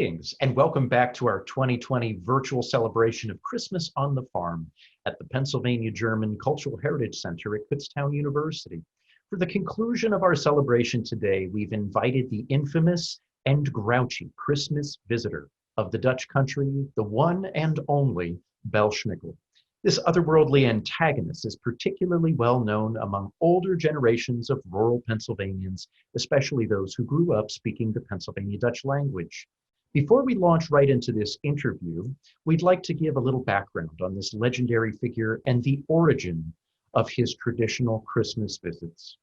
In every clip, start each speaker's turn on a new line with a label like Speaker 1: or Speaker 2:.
Speaker 1: Greetings and welcome back to our 2020 virtual celebration of Christmas on the Farm at the Pennsylvania German Cultural Heritage Center at Kutztown University. For the conclusion of our celebration today, we've invited the infamous and grouchy Christmas visitor of the Dutch country, the one and only Belsnickel. This otherworldly antagonist is particularly well known among older generations of rural Pennsylvanians, especially those who grew up speaking the Pennsylvania Dutch language. Before we launch right into this interview, we'd like to give a little background on this legendary figure and the origin of his traditional Christmas visits.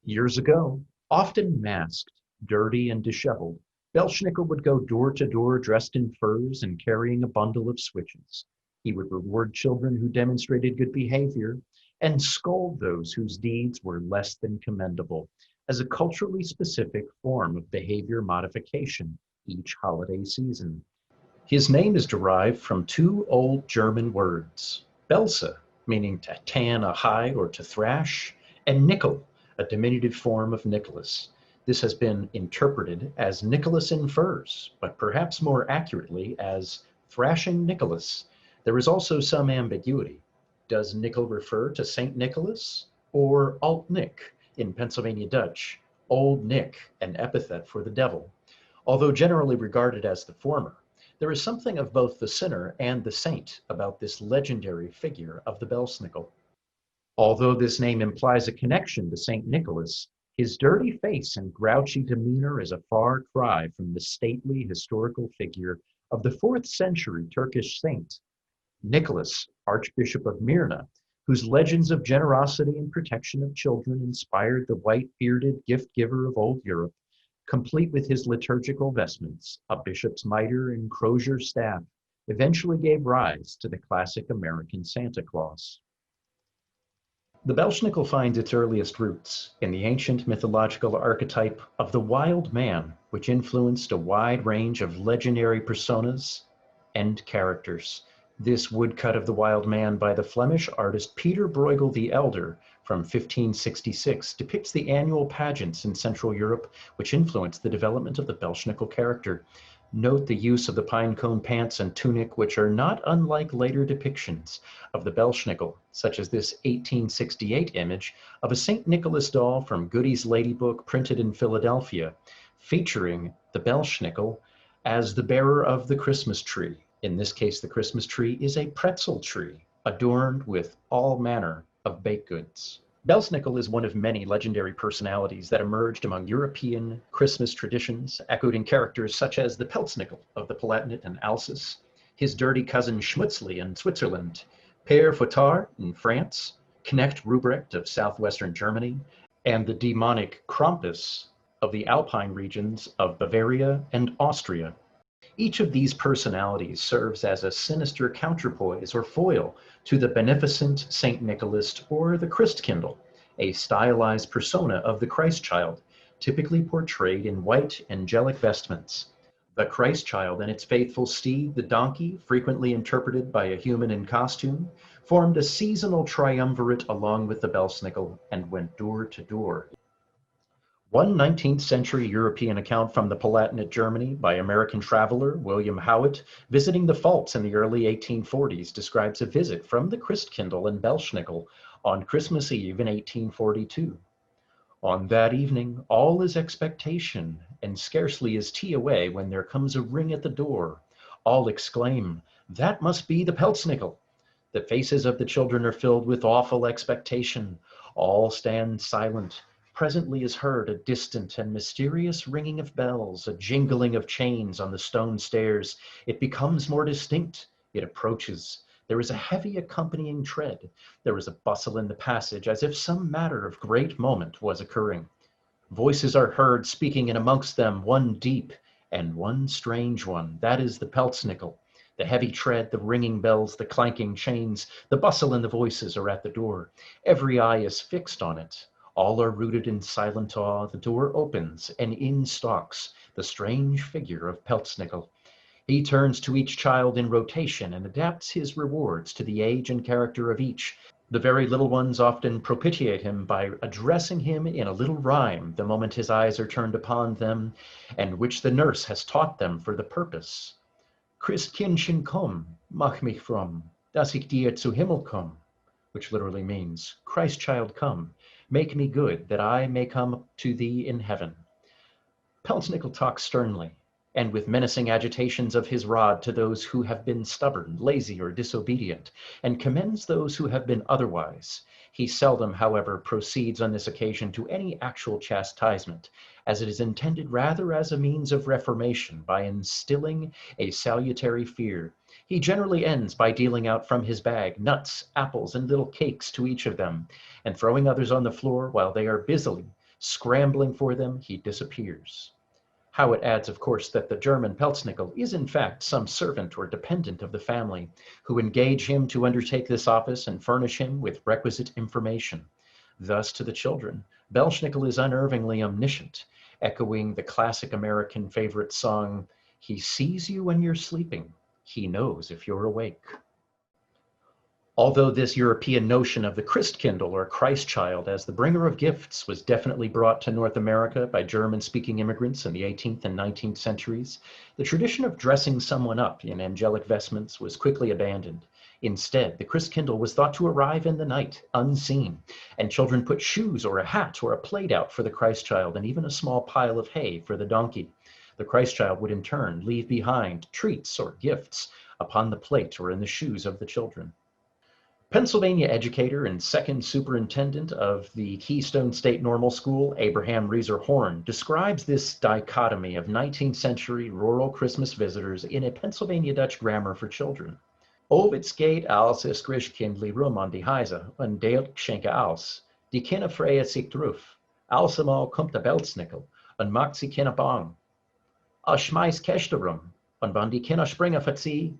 Speaker 1: Years ago, often masked, dirty, and disheveled, Belsnickel would go door to door dressed in furs and carrying a bundle of switches. He would reward children who demonstrated good behavior and scold those whose deeds were less than commendable, as a culturally specific form of behavior modification each holiday season. His name is derived from two old German words, Belse, meaning to tan a hide or to thrash, and Nickel, a diminutive form of Nicholas. This has been interpreted as Nicholas in furs, but perhaps more accurately as thrashing Nicholas. There is also some ambiguity. Does Nickel refer to Saint Nicholas or Alt Nick in Pennsylvania Dutch, Old Nick, an epithet for the devil? Although generally regarded as the former, there is something of both the sinner and the saint about this legendary figure of the Belsnickel. Although this name implies a connection to Saint Nicholas, his dirty face and grouchy demeanor is a far cry from the stately historical figure of the 4th century Turkish saint, Nicholas, Archbishop of Myra, whose legends of generosity and protection of children inspired the white-bearded gift-giver of old Europe, complete with his liturgical vestments, a bishop's mitre and crozier staff, eventually gave rise to the classic American Santa Claus. The Belsnickel finds its earliest roots in the ancient mythological archetype of the wild man, which influenced a wide range of legendary personas and characters. This woodcut of the wild man by the Flemish artist Peter Bruegel the Elder from 1566 depicts the annual pageants in Central Europe, which influenced the development of the Belsnickel character. Note the use of the pinecone pants and tunic, which are not unlike later depictions of the Belsnickel, such as this 1868 image of a St. Nicholas doll from Goody's Ladybook printed in Philadelphia, featuring the Belsnickel as the bearer of the Christmas tree. In this case, the Christmas tree is a pretzel tree, adorned with all manner of baked goods. Belsnickel is one of many legendary personalities that emerged among European Christmas traditions, echoed in characters such as the Pelznickel of the Palatinate and Alsace, his dirty cousin Schmutzli in Switzerland, Père Fouettard in France, Knecht Ruprecht of southwestern Germany, and the demonic Krampus of the Alpine regions of Bavaria and Austria. Each of these personalities serves as a sinister counterpoise or foil to the beneficent Saint Nicholas or the Christkindl, a stylized persona of the Christ child, typically portrayed in white angelic vestments. The Christ child and its faithful steed, the donkey, frequently interpreted by a human in costume, formed a seasonal triumvirate along with the Belsnickel and went door to door. One 19th century European account from the Palatinate Germany by American traveler William Howitt visiting the Pfalz in the early 1840s describes a visit from the Christkindl and Belsnickel on Christmas Eve in 1842. On that evening, all is expectation, and scarcely is tea away when there comes a ring at the door. All exclaim, "That must be the Pelznickel." The faces of the children are filled with awful expectation. All stand silent. Presently is heard a distant and mysterious ringing of bells, a jingling of chains on the stone stairs. It becomes more distinct. It approaches. There is a heavy accompanying tread. There is a bustle in the passage, as if some matter of great moment was occurring. Voices are heard speaking, and amongst them one deep and one strange one. That is the Pelznickel. The heavy tread, the ringing bells, the clanking chains, the bustle and the voices are at the door. Every eye is fixed on it. All are rooted in silent awe. The door opens, and in stalks the strange figure of Pelznickel. He turns to each child in rotation and adapts his rewards to the age and character of each. The very little ones often propitiate him by addressing him in a little rhyme the moment his eyes are turned upon them, and which the nurse has taught them for the purpose. Christkindchen komm, mach mich fromm, dass ich dir zu Himmel komm, which literally means, Christ child come, make me good, that I may come to thee in heaven. Belsnickel talks sternly, and with menacing agitations of his rod to those who have been stubborn, lazy, or disobedient, and commends those who have been otherwise. He seldom, however, proceeds on this occasion to any actual chastisement, as it is intended rather as a means of reformation by instilling a salutary fear. He generally ends by dealing out from his bag nuts, apples, and little cakes to each of them, and throwing others on the floor while they are busily scrambling for them, he disappears. Howitt adds, of course, that the German Belsnickel is in fact some servant or dependent of the family who engage him to undertake this office and furnish him with requisite information. Thus, to the children, Belsnickel is unnervingly omniscient, echoing the classic American favorite song, "He sees you when you're sleeping, he knows if you're awake." Although this European notion of the Christkindl, or Christ child, as the bringer of gifts was definitely brought to North America by German-speaking immigrants in the 18th and 19th centuries, the tradition of dressing someone up in angelic vestments was quickly abandoned. Instead, the Christkindl was thought to arrive in the night, unseen, and children put shoes or a hat or a plate out for the Christ child and even a small pile of hay for the donkey. The Christ child would in turn leave behind treats or gifts upon the plate or in the shoes of the children. Pennsylvania educator and second superintendent of the Keystone State Normal School, Abraham Reeser Horn, describes this dichotomy of 19th century rural Christmas visitors in a Pennsylvania Dutch grammar for children. Of het skate als is Christkindli rum aan die huizen, en deelt schenken als. Die kinderen vreien zich terug. Alsemaal komt de Belsnickel, en maakt sie kinderen bang. Schmeißt Käste rum, en wann die Kinder springen voor sie,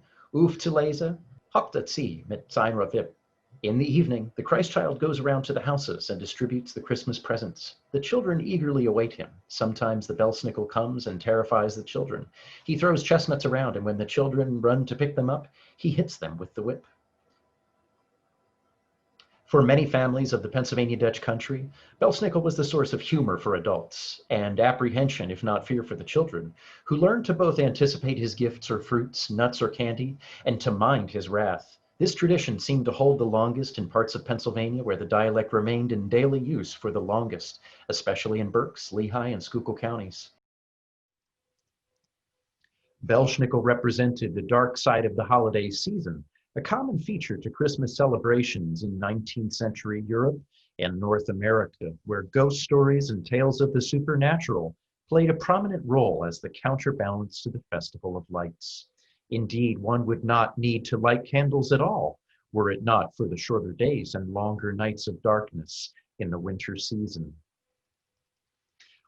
Speaker 1: te lezen, hakt het sie met zijn vip. In the evening, the Christ child goes around to the houses and distributes the Christmas presents. The children eagerly await him. Sometimes the Belsnickel comes and terrifies the children. He throws chestnuts around, and when the children run to pick them up, he hits them with the whip. For many families of the Pennsylvania Dutch country, Belsnickel was the source of humor for adults and apprehension, if not fear, for the children, who learned to both anticipate his gifts or fruits, nuts or candy, and to mind his wrath. This tradition seemed to hold the longest in parts of Pennsylvania where the dialect remained in daily use for the longest, especially in Berks, Lehigh, and Schuylkill counties. Belsnickel represented the dark side of the holiday season, a common feature to Christmas celebrations in 19th century Europe and North America, where ghost stories and tales of the supernatural played a prominent role as the counterbalance to the Festival of Lights. Indeed, one would not need to light candles at all, were it not for the shorter days and longer nights of darkness in the winter season.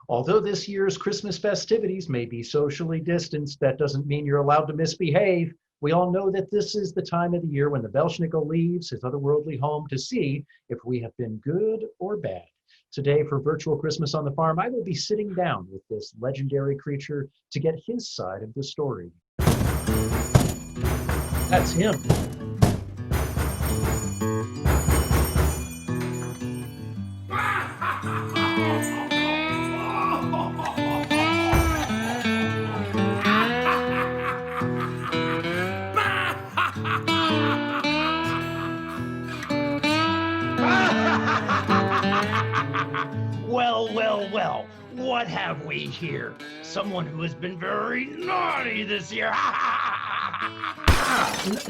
Speaker 1: Although this year's Christmas festivities may be socially distanced, that doesn't mean you're allowed to misbehave. We all know that this is the time of the year when the Belsnickel leaves his otherworldly home to see if we have been good or bad. Today, for Virtual Christmas on the Farm, I will be sitting down with this legendary creature to get his side of the story. That's him.
Speaker 2: Well, what have we here? Someone who has been very naughty this year.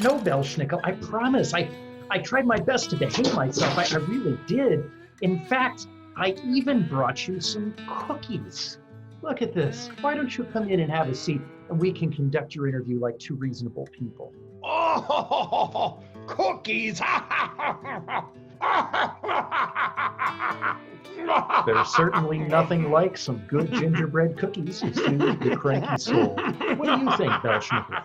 Speaker 1: No, Belsnickel, I promise. I tried my best to behave myself. I really did. In fact, I even brought you some cookies. Look at this. Why don't you come in and have a seat, and we can conduct your interview like two reasonable people.
Speaker 2: Oh, cookies!
Speaker 1: There's certainly nothing like some good gingerbread cookies to soothe your cranky soul. What do you think, Belsnickel?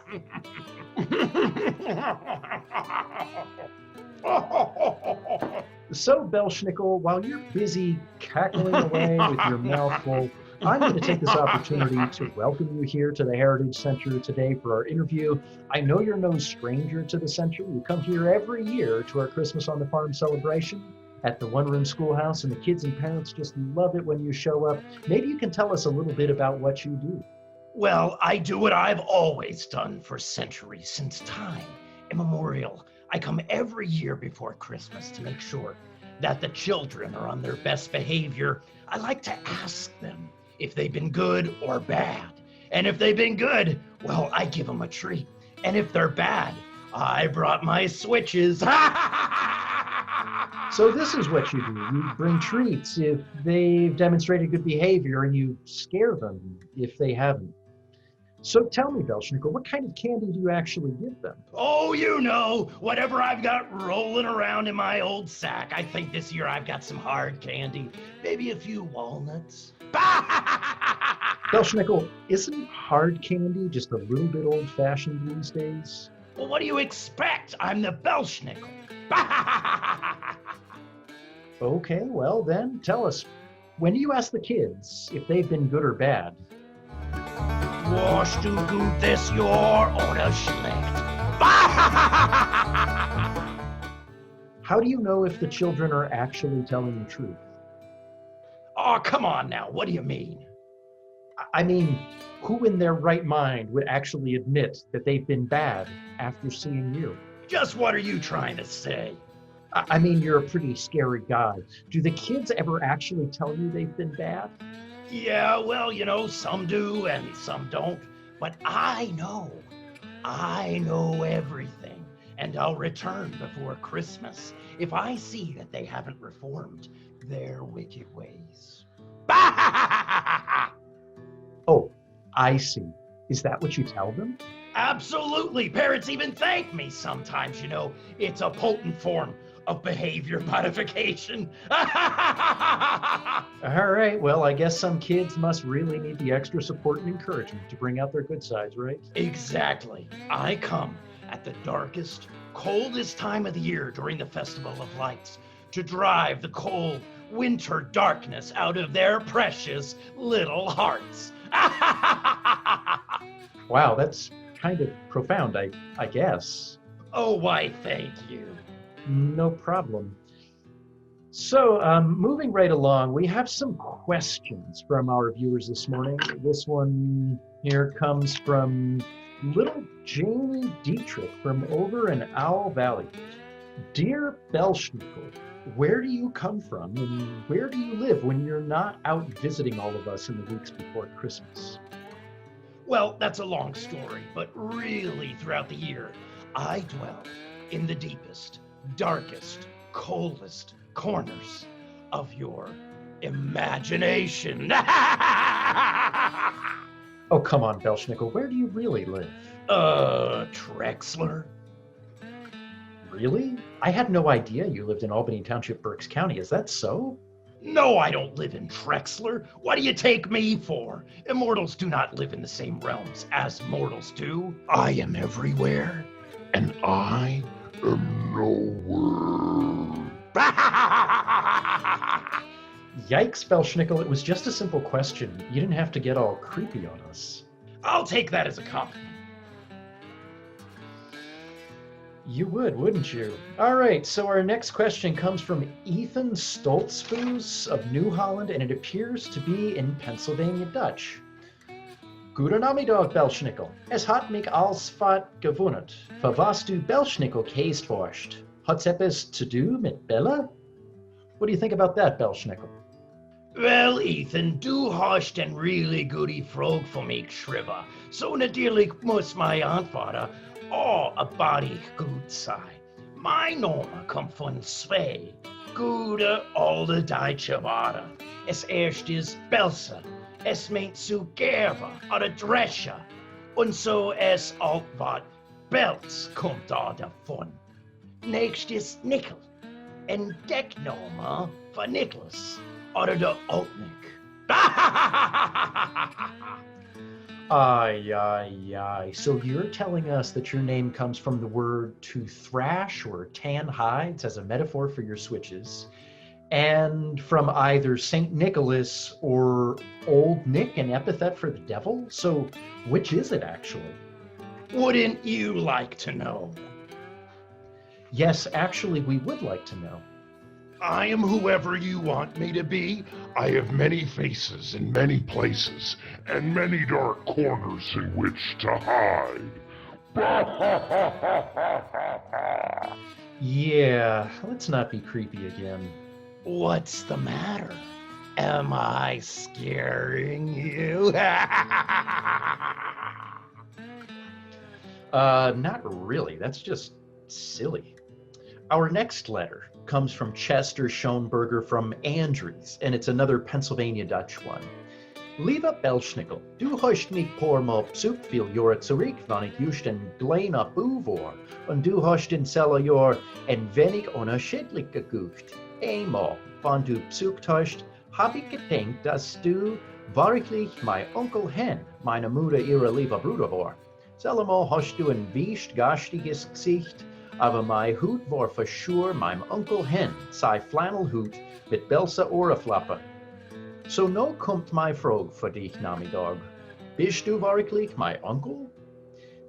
Speaker 1: So, Belsnickel, while you're busy cackling away with your mouth full, I'm going to take this opportunity to welcome you here to the Heritage Center today for our interview. I know you're no stranger to the center. You come here every year to our Christmas on the Farm celebration at the one-room schoolhouse, and the kids and parents just love it when you show up. Maybe you can tell us a little bit about what you do.
Speaker 2: Well, I do what I've always done for centuries, since time immemorial. I come every year before Christmas to make sure that the children are on their best behavior. I like to ask them if they've been good or bad. And if they've been good, well, I give them a treat. And if they're bad, I brought my switches.
Speaker 1: So this is what you do. You bring treats if they've demonstrated good behavior, and you scare them if they haven't. So tell me, Belsnickel, what kind of candy do you actually give them?
Speaker 2: Oh, you know, whatever I've got rolling around in my old sack. I think this year I've got some hard candy, maybe a few walnuts.
Speaker 1: Belsnickel, isn't hard candy just a little bit old-fashioned these days?
Speaker 2: Well, what do you expect? I'm the Belsnickel.
Speaker 1: Okay, well then, tell us, when do you ask the kids if they've been good or bad?
Speaker 2: Was du gutes Jahr oder schlecht?
Speaker 1: How do you know if the children are actually telling the truth?
Speaker 2: Oh, come on now. What do you mean?
Speaker 1: I mean, who in their right mind would actually admit that they've been bad after seeing you?
Speaker 2: Just what are you trying to say?
Speaker 1: I mean, you're a pretty scary guy. Do the kids ever actually tell you they've been bad?
Speaker 2: Yeah, well, you know, some do and some don't. But I know everything. And I'll return before Christmas if I see that they haven't reformed their wicked ways.
Speaker 1: Oh, I see. Is that what you tell them?
Speaker 2: Absolutely. Parents even thank me sometimes, you know. It's a potent form of behavior modification.
Speaker 1: All right, well, I guess some kids must really need the extra support and encouragement to bring out their good sides, right?
Speaker 2: Exactly. I come at the darkest, coldest time of the year during the Festival of Lights to drive the cold winter darkness out of their precious little hearts.
Speaker 1: Wow, that's kind of profound, I guess.
Speaker 2: Oh, why, thank you.
Speaker 1: No problem. So, moving right along, we have some questions from our viewers this morning. This one here comes from little Jamie Dietrich from over in Owl Valley. Dear Belsnickel, where do you come from and where do you live when you're not out visiting all of us in the weeks before Christmas?
Speaker 2: Well, that's a long story, but really throughout the year, I dwell in the deepest, darkest, coldest corners of your imagination.
Speaker 1: Oh, come on, Belsnickel, where do you really live?
Speaker 2: Trexler?
Speaker 1: Really? I had no idea you lived in Albany Township, Berks County. Is that so?
Speaker 2: No, I don't live in Trexler. What do you take me for? Immortals do not live in the same realms as mortals do. I am everywhere, and I am nowhere.
Speaker 1: Yikes, Belsnickel, it was just a simple question. You didn't have to get all creepy on us.
Speaker 2: I'll take that as a compliment.
Speaker 1: You would, wouldn't you? All right, so our next question comes from Ethan Stoltzfus of New Holland, and it appears to be in Pennsylvania Dutch. Goedenamiddag, Belsnickel. Es hat mich als wat gewundert. Für was du Belsnickel geest forscht. Hat's etwas to do mit Bella? What do you think about that, Belsnickel?
Speaker 2: Well, Ethan, du hast en really goede vraag voor mij geschreven. So natuurlijk muss my antwoorden a body goed zijn. Mijn naam komt van twee goede oude Duitse woorden. Es eerste is Belse. Es meint zu geben oder dreschen. Und so es auch wat Belz kommt da davon. Nächst ist Nickel. En Deckname für Nicholas oder der Altnick.
Speaker 1: Aye. So you're telling us that your name comes from the word to thrash or tan hides as a metaphor for your switches. And from either St. Nicholas or Old Nick, an epithet for the devil? So which is it actually?
Speaker 2: Wouldn't you like to know?
Speaker 1: Yes, actually, we would like to know.
Speaker 3: I am whoever you want me to be. I have many faces in many places, and many dark corners in which to hide.
Speaker 1: Yeah, let's not be creepy again.
Speaker 2: What's the matter? Am I scaring you?
Speaker 1: Not really. That's just silly. Our next letter comes from Chester Schoenberger from Andrews, and it's another Pennsylvania Dutch one. Lieber Belsnickel, du hast mich por mal Besuch viel Jahre zurück, wann ich just ein kleiner Bub war, und du hast den Jahr ein wenig unterschiedlich geguckt. Einmal, wann du besucht hast, habe ich gedacht, dass du wirklich mein Onkel Hen, meine Mutter ihrer lieber Bruder war. Selber hast du ein wiecht gastiges Gesicht, aber mein Hut war für sure mein Onkel Hen, sei Flannelhut mit Belsa Ohrflappe. So no kommt mein Frage für dich, Namidog. Bist du wirklich mein Onkel?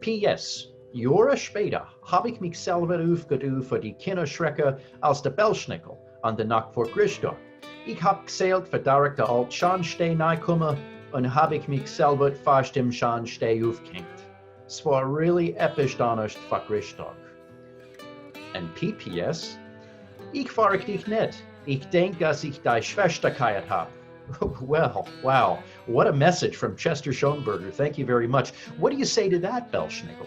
Speaker 1: P.S. Jahre später habe ich mich selber aufgerufen für die Kinderschrecke als der Belsnickel an der Nacht vor Christus. Ich habe gezählt für direkt der alt Scharnstein reinkommen und habe ich mich selber fast im Scharnstein aufgehängt. Es war really episch Donnerstag vor Christus. Und P.P.S. Ich frage dich nicht. Ich denke, dass ich deine Schwester geheirat habe. Well, wow. What a message from Chester Schoenberger. Thank you very much. What do you say to that, Belsnickel?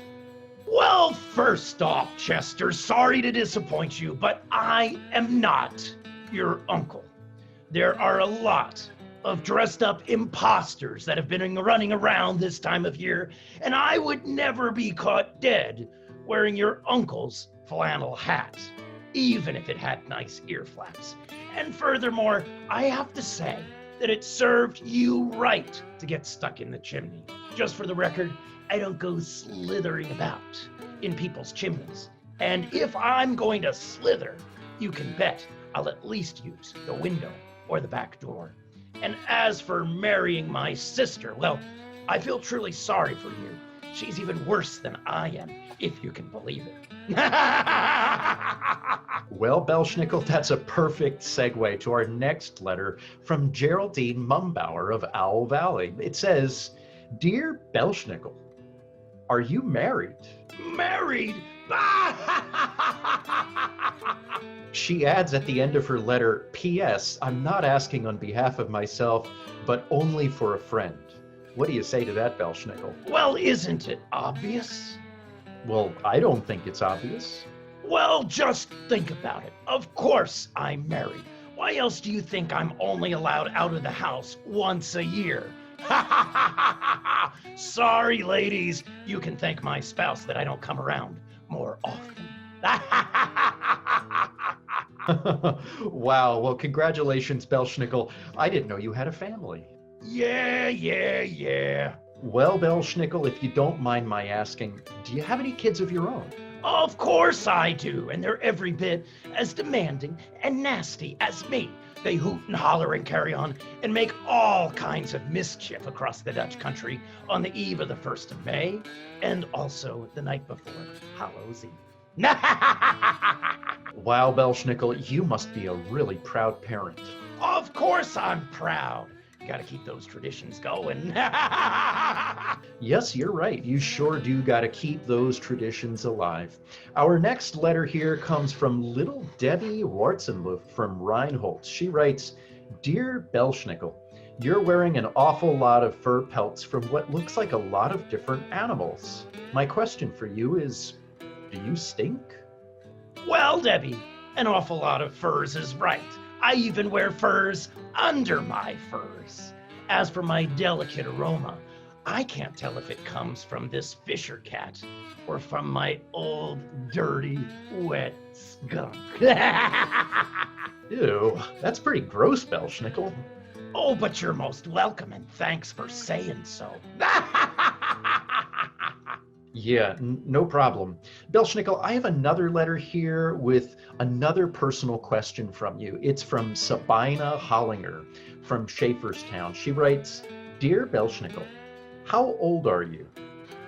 Speaker 2: Well, first off, Chester, sorry to disappoint you, but I am not your uncle. There are a lot of dressed up imposters that have been running around this time of year, and I would never be caught dead wearing your uncle's flannel hat, even if it had nice ear flaps. And furthermore, I have to say that it served you right to get stuck in the chimney. Just for the record, I don't go slithering about in people's chimneys. And if I'm going to slither, you can bet I'll at least use the window or the back door. And as for marrying my sister, well, I feel truly sorry for you. She's even worse than I am, if you can believe it.
Speaker 1: Well, Belsnickel, that's a perfect segue to our next letter from Geraldine Mumbauer of Owl Valley. It says, Dear Belsnickel, are you married?
Speaker 2: Married?
Speaker 1: She adds at the end of her letter, P.S. I'm not asking on behalf of myself, but only for a friend. What do you say to that, Belsnickel?
Speaker 2: Well, isn't it obvious?
Speaker 1: Well, I don't think it's obvious.
Speaker 2: Well, just think about it. Of course I'm married. Why else do you think I'm only allowed out of the house once a year? Sorry, ladies. You can thank my spouse that I don't come around more often.
Speaker 1: Wow. Well, congratulations, Belsnickel. I didn't know you had a family.
Speaker 2: Yeah.
Speaker 1: Well, Belsnickel, if you don't mind my asking, do you have any kids of your own?
Speaker 2: Of course I do, and they're every bit as demanding and nasty as me. They hoot and holler and carry on and make all kinds of mischief across the Dutch country on the eve of the 1st of May and also the night before Hallows Eve.
Speaker 1: Wow, Belsnickel, you must be a really proud parent.
Speaker 2: Of course I'm proud. Got to keep those traditions going.
Speaker 1: Yes, you're right. You sure do got to keep those traditions alive. Our next letter here comes from little Debbie Wartzenluft from Reinholz. She writes, Dear Belsnickel, you're wearing an awful lot of fur pelts from what looks like a lot of different animals. My question for you is, do you stink?
Speaker 2: Well, Debbie, an awful lot of furs is right. I even wear furs under my furs. As for my delicate aroma, I can't tell if it comes from this Fisher cat or from my old, dirty, wet skunk.
Speaker 1: Ew, that's pretty gross, Belsnickel.
Speaker 2: Oh, but you're most welcome, and thanks for saying so.
Speaker 1: Yeah, no problem. Belsnickel, I have another letter here with another personal question from you. It's from Sabina Hollinger from Schaeferstown. She writes, Dear Belsnickel, how old are you?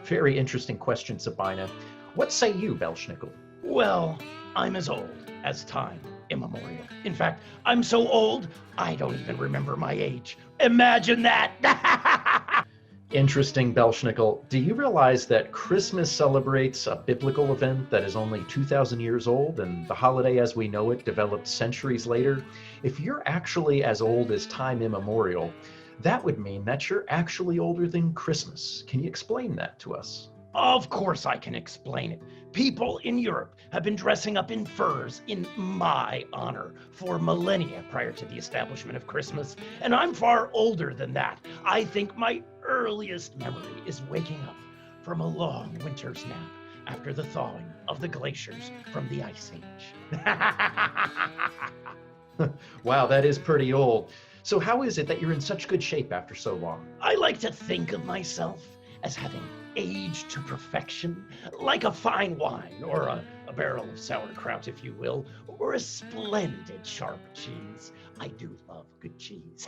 Speaker 1: Very interesting question, Sabina. What say you, Belsnickel?
Speaker 2: Well, I'm as old as time immemorial. In fact, I'm so old, I don't even remember my age. Imagine that!
Speaker 1: Interesting, Belsnickel. Do you realize that Christmas celebrates a biblical event that is only 2,000 years old, and the holiday as we know it developed centuries later? If you're actually as old as time immemorial, that would mean that you're actually older than Christmas. Can you explain that to us?
Speaker 2: Of course I can explain it. People in Europe have been dressing up in furs in my honor for millennia prior to the establishment of Christmas, and I'm far older than that. I think my earliest memory is waking up from a long winter's nap after the thawing of the glaciers from the Ice Age.
Speaker 1: Wow, that is pretty old. So how is it that you're in such good shape after so long?
Speaker 2: I like to think of myself as having aged to perfection, like a fine wine or a barrel of sauerkraut, if you will, or a splendid sharp cheese. I do love good cheese.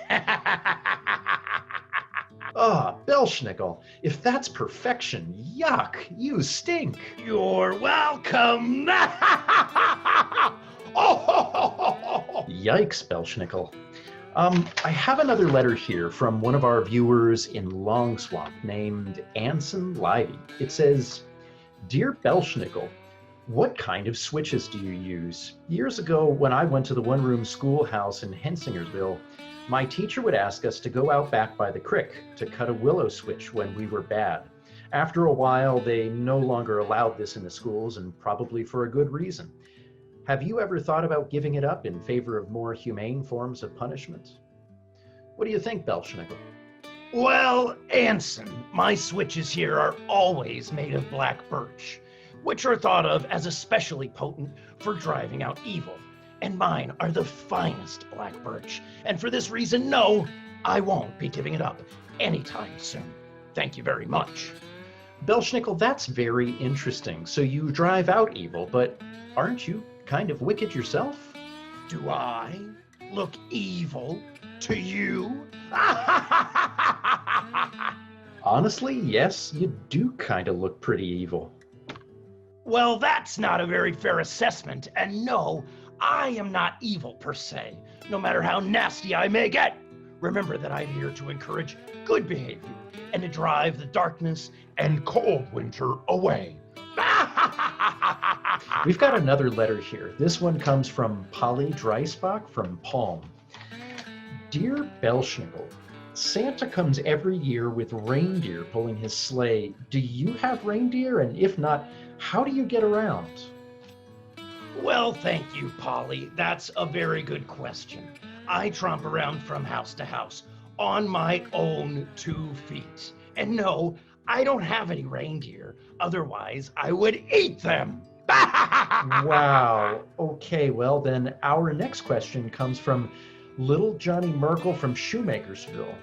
Speaker 1: Ah, Belsnickel, if that's perfection, yuck, you stink.
Speaker 2: You're welcome. Oh,
Speaker 1: Yikes, Belsnickel. I have another letter here from one of our viewers in Long Swamp named Anson Livey. It says, Dear Belsnickel, what kind of switches do you use? Years ago, when I went to the one-room schoolhouse in Hensingersville, my teacher would ask us to go out back by the creek to cut a willow switch when we were bad. After a while, they no longer allowed this in the schools, and probably for a good reason. Have you ever thought about giving it up in favor of more humane forms of punishment? What do you think, Belsnickel?
Speaker 2: well, Anson, my switches here are always made of black birch, which are thought of as especially potent for driving out evil. And mine are the finest black birch. And for this reason, no, I won't be giving it up anytime soon. Thank you very much.
Speaker 1: Belsnickel, that's very interesting. So you drive out evil, but aren't you kind of wicked yourself?
Speaker 2: Do I look evil to you?
Speaker 1: Honestly, yes, you do kind of look pretty evil.
Speaker 2: Well, that's not a very fair assessment, and no, I am not evil per se, no matter how nasty I may get. Remember that I'm here to encourage good behavior and to drive the darkness and cold winter away.
Speaker 1: We've got another letter here. This one comes from Polly Dreisbach from Palm. Dear Belsnickel, Santa comes every year with reindeer pulling his sleigh. Do you have reindeer? And if not, how do you get around?
Speaker 2: Well, thank you, Polly. That's a very good question. I tromp around from house to house on my own 2 feet. And no, I don't have any reindeer. Otherwise, I would eat them.
Speaker 1: Wow. Okay, well then our next question comes from Little Johnny Merkel from Shoemakersville.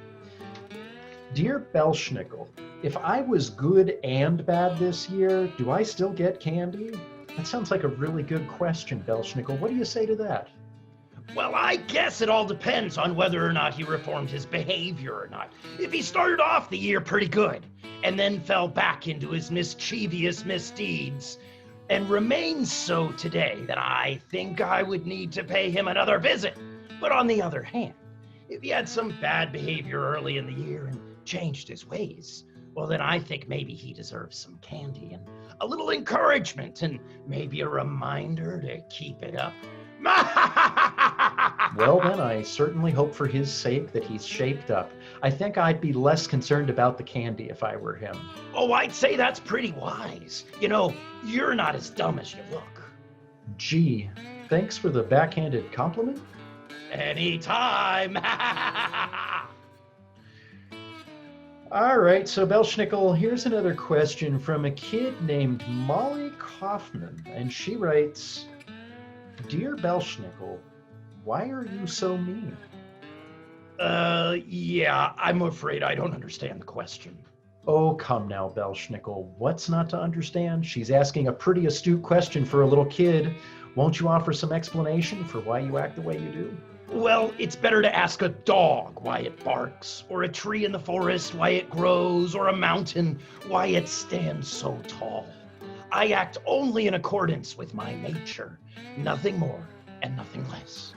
Speaker 1: Dear Belsnickel, if I was good and bad this year, do I still get candy? That sounds like a really good question, Belsnickel. What do you say to that?
Speaker 2: Well, I guess it all depends on whether or not he reformed his behavior or not. If he started off the year pretty good and then fell back into his mischievous misdeeds and remains so today, then I think I would need to pay him another visit. But on the other hand, if he had some bad behavior early in the year and changed his ways, well, then I think maybe he deserves some candy and a little encouragement and maybe a reminder to keep it up.
Speaker 1: Well, then I certainly hope for his sake that he's shaped up. I think I'd be less concerned about the candy if I were him.
Speaker 2: Oh, I'd say that's pretty wise. You know, you're not as dumb as you look.
Speaker 1: Gee, thanks for the backhanded compliment.
Speaker 2: Anytime.
Speaker 1: All right, so Belsnickel, here's another question from a kid named Molly Kaufman, and she writes, Dear Belsnickel, why are you so mean?
Speaker 2: Yeah, I'm afraid I don't understand the question.
Speaker 1: Oh, come now, Belsnickel. What's not to understand? She's asking a pretty astute question for a little kid. Won't you offer some explanation for why you act the way you do?
Speaker 2: Well, it's better to ask a dog why it barks, or a tree in the forest why it grows, or a mountain why it stands so tall. I act only in accordance with my nature, nothing more and nothing less.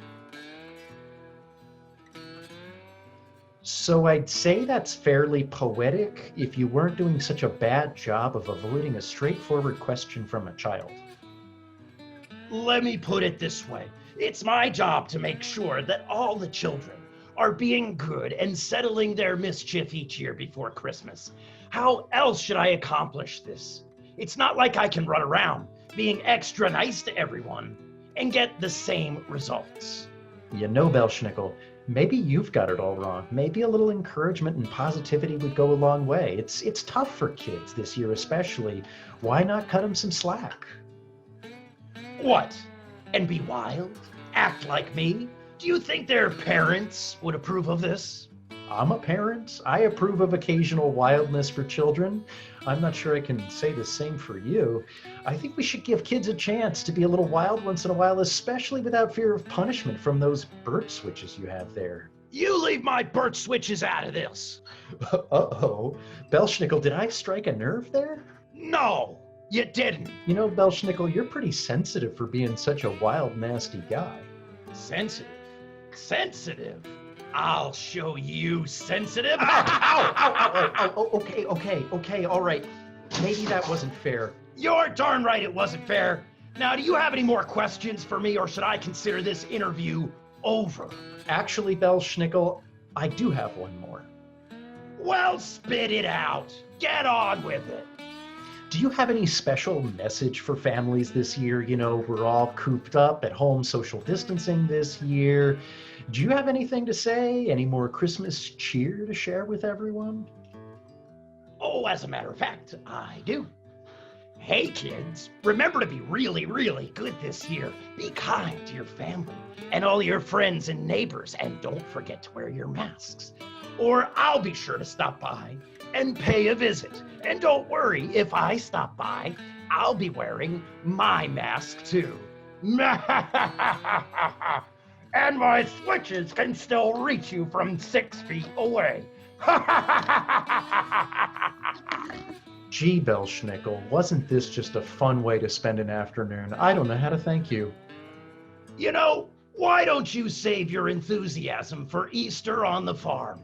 Speaker 1: So I'd say that's fairly poetic if you weren't doing such a bad job of avoiding a straightforward question from a child.
Speaker 2: Let me put it this way. It's my job to make sure that all the children are being good and settling their mischief each year before Christmas. How else should I accomplish this? It's not like I can run around being extra nice to everyone and get the same results.
Speaker 1: You know, Belsnickel, maybe you've got it all wrong. Maybe a little encouragement and positivity would go a long way. It's tough for kids this year especially. Why not cut them some slack?
Speaker 2: What? And be wild? Act like me? Do you think their parents would approve of this?
Speaker 1: I'm a parent. I approve of occasional wildness for children. I'm not sure I can say the same for you. I think we should give kids a chance to be a little wild once in a while, especially without fear of punishment from those bird switches you have there.
Speaker 2: You leave my bird switches out of this.
Speaker 1: Uh-oh. Belsnickel, did I strike a nerve there?
Speaker 2: No, you didn't.
Speaker 1: You know, Belsnickel, you're pretty sensitive for being such a wild, nasty guy.
Speaker 2: Sensitive? Sensitive? I'll show you sensitive.
Speaker 1: Okay, all right. Maybe that wasn't fair.
Speaker 2: You're darn right it wasn't fair. Now, do you have any more questions for me, or should I consider this interview over?
Speaker 1: Actually, Belsnickel, I do have one more.
Speaker 2: Well, spit it out. Get on with it.
Speaker 1: Do you have any special message for families this year? You know, we're all cooped up at home, social distancing this year. Do you have anything to say? Any more Christmas cheer to share with everyone?
Speaker 2: Oh, as a matter of fact, I do. Hey, kids, remember to be really, really good this year. Be kind to your family and all your friends and neighbors, and don't forget to wear your masks. Or I'll be sure to stop by and pay a visit. And don't worry, if I stop by, I'll be wearing my mask too. And my switches can still reach you from 6 feet away.
Speaker 1: Gee, Belsnickel, wasn't this just a fun way to spend an afternoon? I don't know how to thank you.
Speaker 2: You know, why don't you save your enthusiasm for Easter on the farm?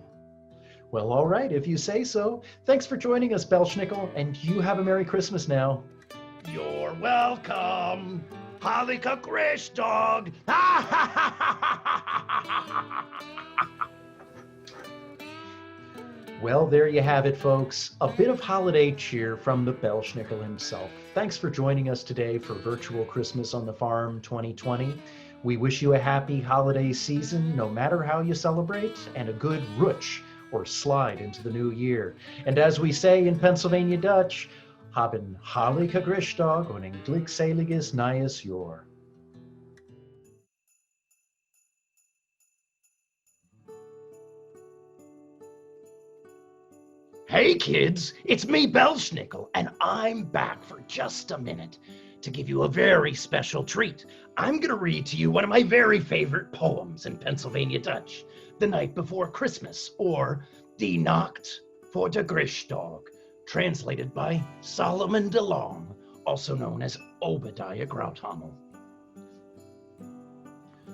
Speaker 1: Well, all right, if you say so. Thanks for joining us, Belsnickel, and you have a Merry Christmas now.
Speaker 2: You're welcome. Halika Grish Dog.
Speaker 1: Well, there you have it, folks. A bit of holiday cheer from the Belsnickel himself. Thanks for joining us today for Virtual Christmas on the Farm 2020. We wish you a happy holiday season, no matter how you celebrate, and a good rutsch or slide into the new year. And as we say in Pennsylvania Dutch, haben Halika Grischdag und ein glückseliges neues Jahr.
Speaker 2: Hey kids, it's me, Belsnickel, and I'm back for just a minute to give you a very special treat. I'm gonna read to you one of my very favorite poems in Pennsylvania Dutch, The Night Before Christmas, or Die Nacht voor de Grischdag, translated by Solomon DeLong, also known as Obadiah Grouthamel.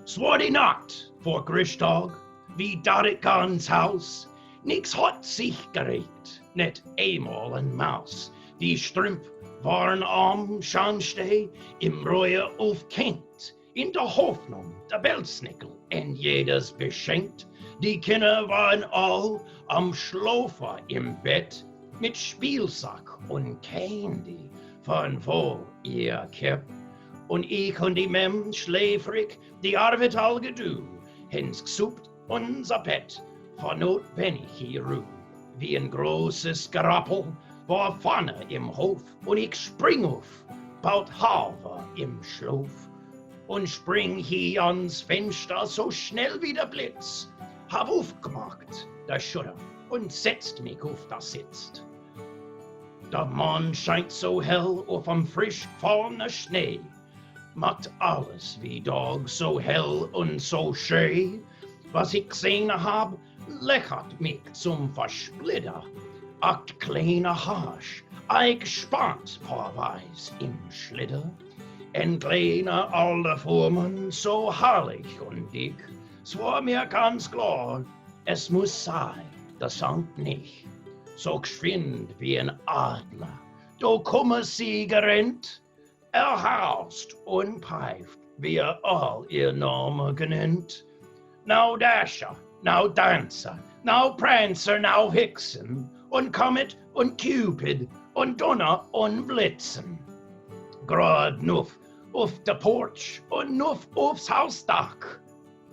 Speaker 2: Zwaar die Nacht voor Grischdag, wie dat ik gans huis, niks had zich gerecht, net eenmaal een maus. Die strump waren am Schanstee, im Reue of kind, in de Hoffnung, de Belsnickel, en jedes beschenkt. Die Kinder waren all am Schlafen im Bett, mit Spielsack und Candy, von wo ihr kept. Und ich und die Mem schläfrig, die Arbeit all gedu, hens gesucht unser Bett, von not bin ich hier ruh. Wie ein großes Gerappel war vorne im Hof, und ich spring auf, baut Hafer im Schlaf. Und spring hier ans Fenster so schnell wie der Blitz, hab aufgemacht, der Schutter, und setzt mich auf das Sitz. Der Mann scheint so hell auf am frisch gefallenen Schnee, macht alles wie Tag so hell und so schön. Was ich gesehen hab, lächert mich zum Versplitter. Acht kleine Hasch, ein gespannt Paarweis im Schlitter. En kleine alte Formen, so herrlich und dick, es war mir ganz klar, es muss sein, das sank nicht. So geschwind wie ein Adler, da komme sie gerannt, haust und pfeift, wie all ihr Name genannt. Now Dasher, now Dancer, now Prancer, now Vixen, und Comet und Cupid, und Donner und Blitzen. Grad nuff auf der Porch und nuff aufs Hausdach.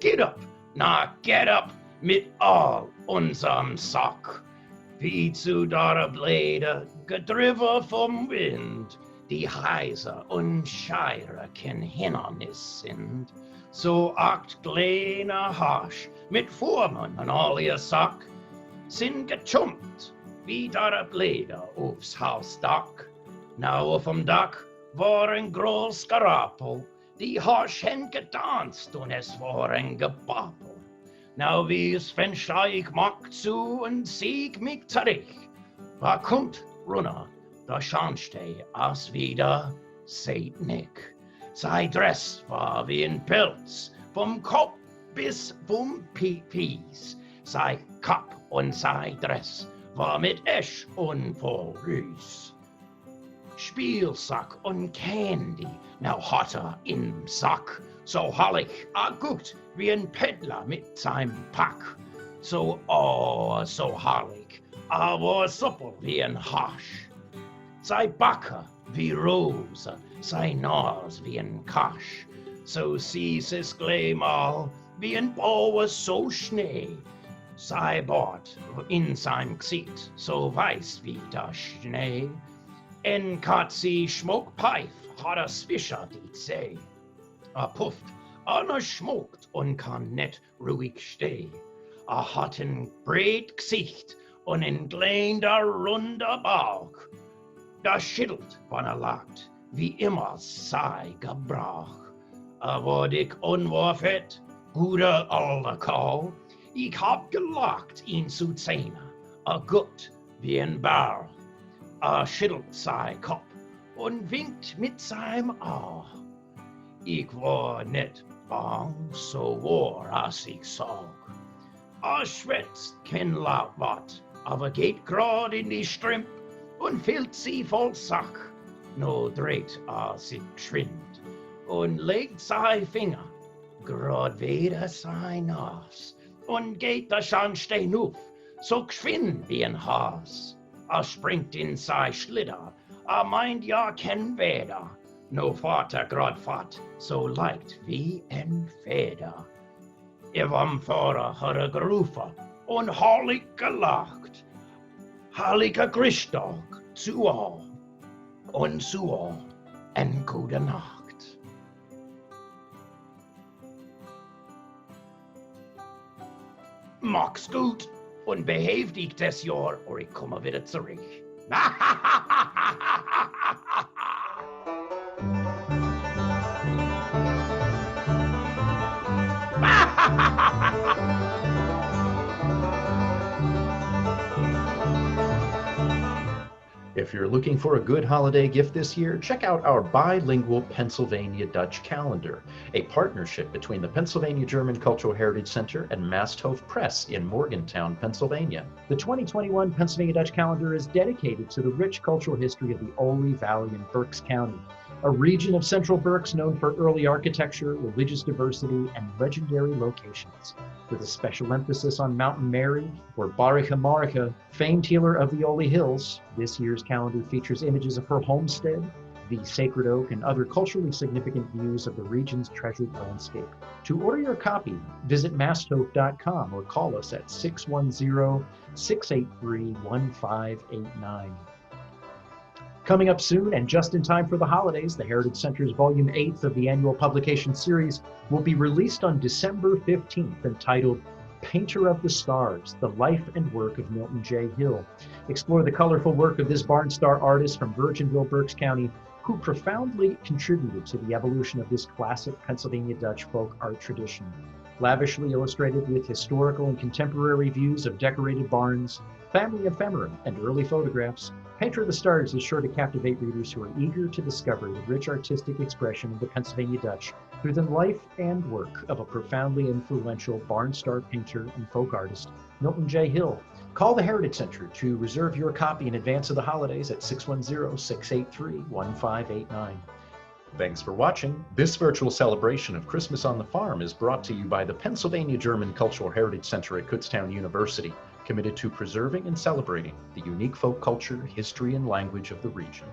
Speaker 2: Get up, na get up mit all unserem Sack. Wie zu der Bläder, gedriven vom Wind, die heiser und scheire kein Hindernis sind. So acht kleine Hasch mit Formen und all ihr Sack sind gechumpt wie der Bläder aufs Hausdach. Na auf dem Dach war ein groß Gerapel, die Hasch hen getanzt und es war ein Gebabbel. Na wie es Fenster ich mag zu und sieg mich zurück. Da kommt runter, der Scharnstein as wieder, seht Nick. Sei Dress war wie ein Pelz, vom Kopf bis vom Pies. Sei Kapp und sei Dress war mit Esch und voll Rüß. Spielsack und Candy, now hotter im Sack, so hallig, gut wie ein Peddler mit seinem Pack. So, so hallig, aber suppel wie ein Hasch. Sei Backe wie Rose, sei Nase wie ein Kasch. So süß es gleich wie ein Bauer so Schnee. Sei Bart in seinem Gesicht, so weiß wie der Schnee. En Katzi Schmuckpfeif hat er Fischer die Zeh. Pufft, schmuckt und kann nicht ruhig stehen. Hat ein breit Gesicht und ein kleiner runder Bauch. Da schüttelt, wann lacht, wie immer sei Gebrauch. Aber dick unwarfet, guter alter Kerl, ich hab gelacht ihn zu Zähne, gut wie ein Bär. Schüttelt sein Kopf und winkt mit seinem Auge. Ich war nicht bang, so war, als ich sag. Schwätzt kein laut Wort, aber geht grad in die Strümp und füllt sie voll Sack. No dreht sich geschwind und legt sein Finger grad wieder sein Nas und geht der Scharnstein auf, so geschwind wie ein Has. Springt in sein Schlitter, meint ja kein Weder. No Vater grad fort, so leicht wie ein Feder. Am Fahrer hat gerufen und heilig gelacht. Heiliger Christtag zu all und zu all en gute Nacht. Mach's gut und behave dich das Jahr, oder ich komme wieder zurück.
Speaker 1: If you're looking for a good holiday gift this year, check out our bilingual Pennsylvania Dutch calendar, a partnership between the Pennsylvania German Cultural Heritage Center and Masthof Press in Morgantown, Pennsylvania. The 2021 Pennsylvania Dutch calendar is dedicated to the rich cultural history of the Ole Valley in Berks County, a region of central Berks known for early architecture, religious diversity, and legendary locations. With a special emphasis on Mountain Mary, or Baricha Maricha, famed healer of the Ole Hills, this year's calendar features images of her homestead, the sacred oak, and other culturally significant views of the region's treasured landscape. To order your copy, visit masthof.com or call us at 610-683-1589. Coming up soon, and just in time for the holidays, the Heritage Center's Volume 8 of the annual publication series will be released on December 15th, entitled Painter of the Stars, the life and work of Milton J. Hill. Explore the colorful work of this Barn Star artist from Virginville, Berks County, who profoundly contributed to the evolution of this classic Pennsylvania Dutch folk art tradition. Lavishly illustrated with historical and contemporary views of decorated barns, family ephemera, and early photographs, Painter of the Stars is sure to captivate readers who are eager to discover the rich artistic expression of the Pennsylvania Dutch through the life and work of a profoundly influential Barn Star painter and folk artist, Milton J. Hill. Call the Heritage Center to reserve your copy in advance of the holidays at 610-683-1589. Thanks for watching. This virtual celebration of Christmas on the Farm is brought to you by the Pennsylvania German Cultural Heritage Center at Kutztown University, committed to preserving and celebrating the unique folk culture, history, and language of the region.